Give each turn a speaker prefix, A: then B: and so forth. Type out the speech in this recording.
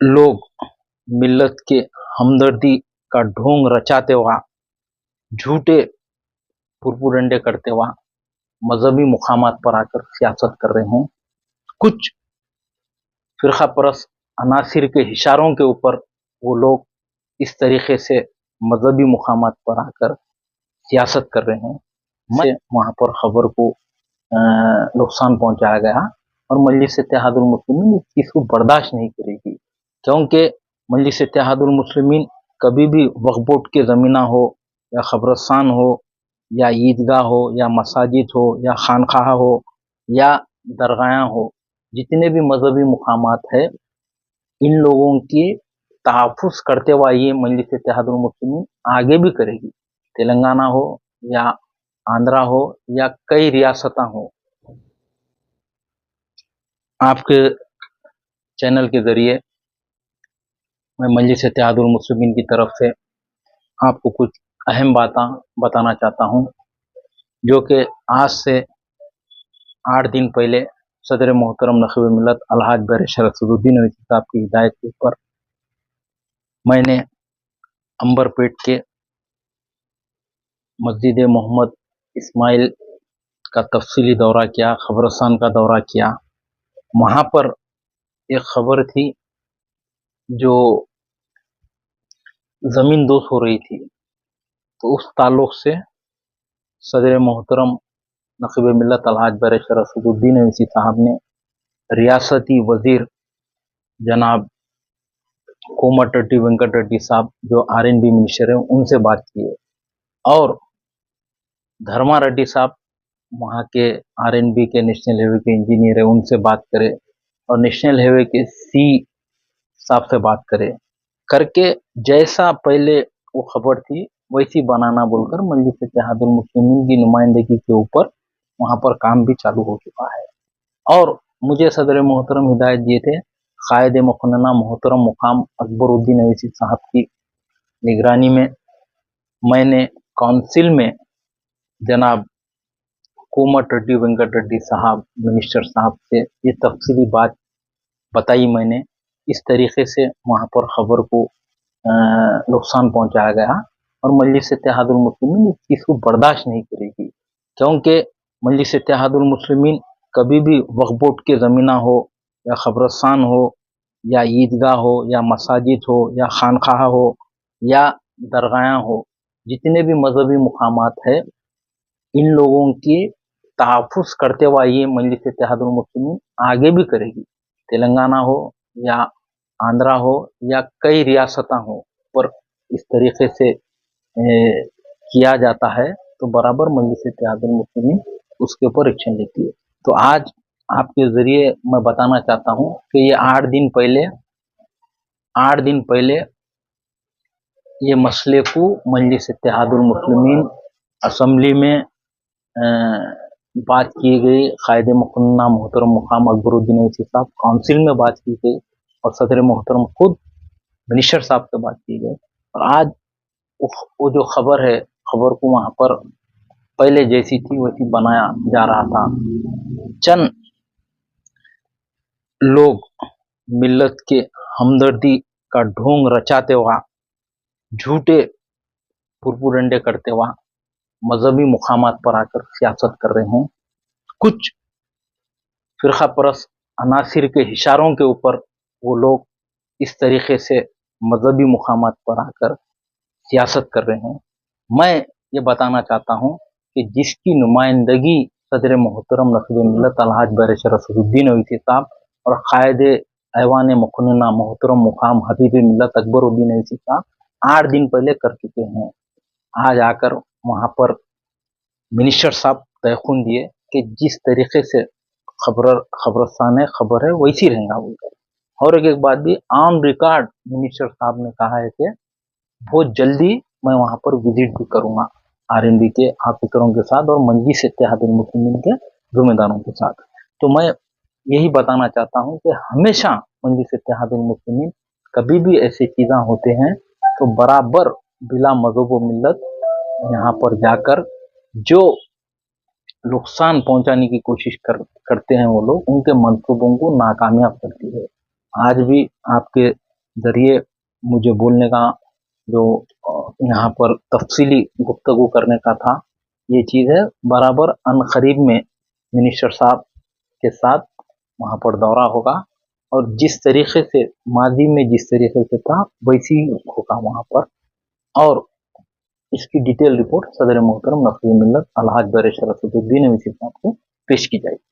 A: लोग मिल्लत के हमदर्दी का ढोंग रचाते हुआ, झूठे पुरपुरंडे करते हुआ मजहबी मुकामात पर आकर सियासत कर रहे हैं। कुछ फिरका परस्त अनासिर के इशारों के ऊपर वो लोग इस तरीके से मजहबी मुकामात पर आकर सियासत कर रहे हैं। मैं वहाँ पर खबर को नुकसान पहुंचाया गया और मजलिस इत्तेहादुल मुस्लिमीन इस चीज़ को बर्दाश्त नहीं करेगी, क्योंकि मजलिस इत्तेहादुल मुस्लिमीन कभी भी वक्फ बोर्ड के ज़मीना हो या खबरस्तान हो या ईदगाह हो या मसाजिद हो या खानखाह हो या दरगाह हो, जितने भी मजहबी मुकामात है, इन लोगों की तहफ़्फ़ुज़ करते हुए ये मजलिस इत्तेहादुल मुस्लिमीन आगे भी करेगी। तेलंगाना हो या आंध्रा हो या कई रियासतें हो। आपके चैनल के ज़रिए मैं मजलिस इत्तेहादुल मुस्लिमीन की तरफ से आपको कुछ अहम बातें बताना चाहता हूँ, जो कि आज से 8 दिन पहले सदर मोहतरम नक़ीब मिल्लत अलहाज बैरिस्टर असदुद्दीन ओवैसी साहब की हिदायत के ऊपर मैंने अंबरपेट के मस्जिद मोहम्मद इस्माइल का तफसीली दौरा किया, खबरस्तान का दौरा किया। वहाँ पर एक खबर थी जो ज़मीन दोष हो रही थी, तो उस ताल्लुक़ से सदर मोहतरम नक़ीब मिल्लत अलहाज बैरिस्टर असदुद्दीन ओवैसी साहब ने रियासती वज़ीर जनाब कोमटिरेड्डी वेंकट रेड्डी साहब जो R&B मिनिस्टर हैं उनसे बात की है, और धर्मा रेड्डी साहब वहाँ के R&B के नेशनल हाईवे के इंजीनियर है, उनसे बात करे, और नेशनल हाईवे के सी साहब से बात करे करके जैसा पहले वो खबर थी वैसी बनाना बोलकर मजलिस इत्तेहादुल मुस्लिमीन की नुमाइंदगी के ऊपर वहाँ पर काम भी चालू हो चुका है। और मुझे सदर मोहतरम हिदायत दिए थे कायद मुक़न्नना मोहतरम मुकाम अकबरुद्दीन ओवैसी साहब की निगरानी में मैंने काउंसिल में जनाब कोमटिरेड्डी वेंकट रेड्डी साहब मिनिस्टर साहब से ये तफसीली बात बताई। मैंने इस तरीके से वहाँ पर खबर को नुकसान पहुंचाया गया और मजलिस इत्तेहादुल मुस्लिमीन इस चीज़ को बर्दाश्त नहीं करेगी, क्योंकि मजलिस इत्तेहादुल मुस्लिमीन कभी भी वक्फ बोर्ड के ज़मीना हो या खबरस्तान हो या ईदगाह हो या मसाजिद हो या खानखाह हो या दरगाह हो, जितने भी मजहबी मुकामात है, इन लोगों की तहफ़्फ़ुज़ करते हुए ये मजलिस इत्तेहादुल मुस्लिमीन आगे भी करेगी। तेलंगाना हो या आंध्रा हो या कई रियासतें हो, पर इस तरीके से किया जाता है तो बराबर मजलिस इत्तेहादुल मुस्लिमीन उसके ऊपर एक्शन लेती है। तो आज आपके ज़रिए मैं बताना चाहता हूँ कि ये 8 दिन पहले ये मसले को मजलिस इत्तेहादुल मुस्लिमीन असम्बली में बात की गई, कायद मुक़न्नना मोहतरम मुकाम अकबरुद्दीन ओवैसी साहब काउंसिल में बात की गई और सदर मोहतरम खुद मिनिस्टर साहब से बात की गई। और आज वो जो खबर है, खबर को वहाँ पर पहले जैसी थी वैसी बनाया जा रहा था। चंद लोग मिल्लत के हमदर्दी का ढोंग रचाते हुआ, झूठे पुरपुरंडे करते हुआ मजहबी मुकामात पर आकर सियासत कर रहे हैं। कुछ फिरका परस्त अनासिर के इशारों के ऊपर वो लोग इस तरीके से मजहबी मुकामात पर आकर सियासत कर रहे हैं। मैं ये बताना चाहता हूँ कि जिसकी नुमाइंदगी सदर मोहतरम नक़ीब मिल्लत अलहाज बैरिस्टर असदुद्दीन ओवैसी साहब और कायद ऐवान मुक़न्नना मोहतरम मुकाम हबीब मिल्लत अकबरुद्दीन ओवैसी साहब 8 दिन पहले कर चुके हैं, आज आकर वहाँ पर मिनिस्टर साहब तयख़ुन दिए कि जिस तरीके से खबरस्तान है, खबर है वैसी रहेगा बोलकर। और एक बात भी ऑन रिकॉर्ड मिनिस्टर साहब ने कहा है कि बहुत जल्दी मैं वहाँ पर विजिट भी करूँगा R&B के ऑफिसरों के साथ और मजलिस इत्तेहादुल मुस्लिमीन के ज़िम्मेदारों के साथ। तो मैं यही बताना चाहता हूँ कि हमेशा मजलिस इत्तेहादुल मुस्लिमीन कभी भी ऐसी चीज़ें होते हैं तो बराबर बिला मज़हब व मिल्लत यहाँ पर जाकर जो नुकसान पहुंचाने की कोशिश करते हैं वो लोग, उनके मंसूबों को नाकामयाब करती है। आज भी आपके जरिए मुझे बोलने का जो यहाँ पर तफसीली गुफ्तगू करने का था, ये चीज़ है। बराबर अनकरीब में मिनिस्टर साहब के साथ वहाँ पर दौरा होगा और जिस तरीके से माजी में जिस तरीके से था वैसी ही होगा वहाँ पर, और इसकी डिटेल रिपोर्ट सदर मोहतरम नकवी मिल्लत अलहाज बैरिस्टर असदुद्दीन अवीसी साहब को पेश की जाएगी।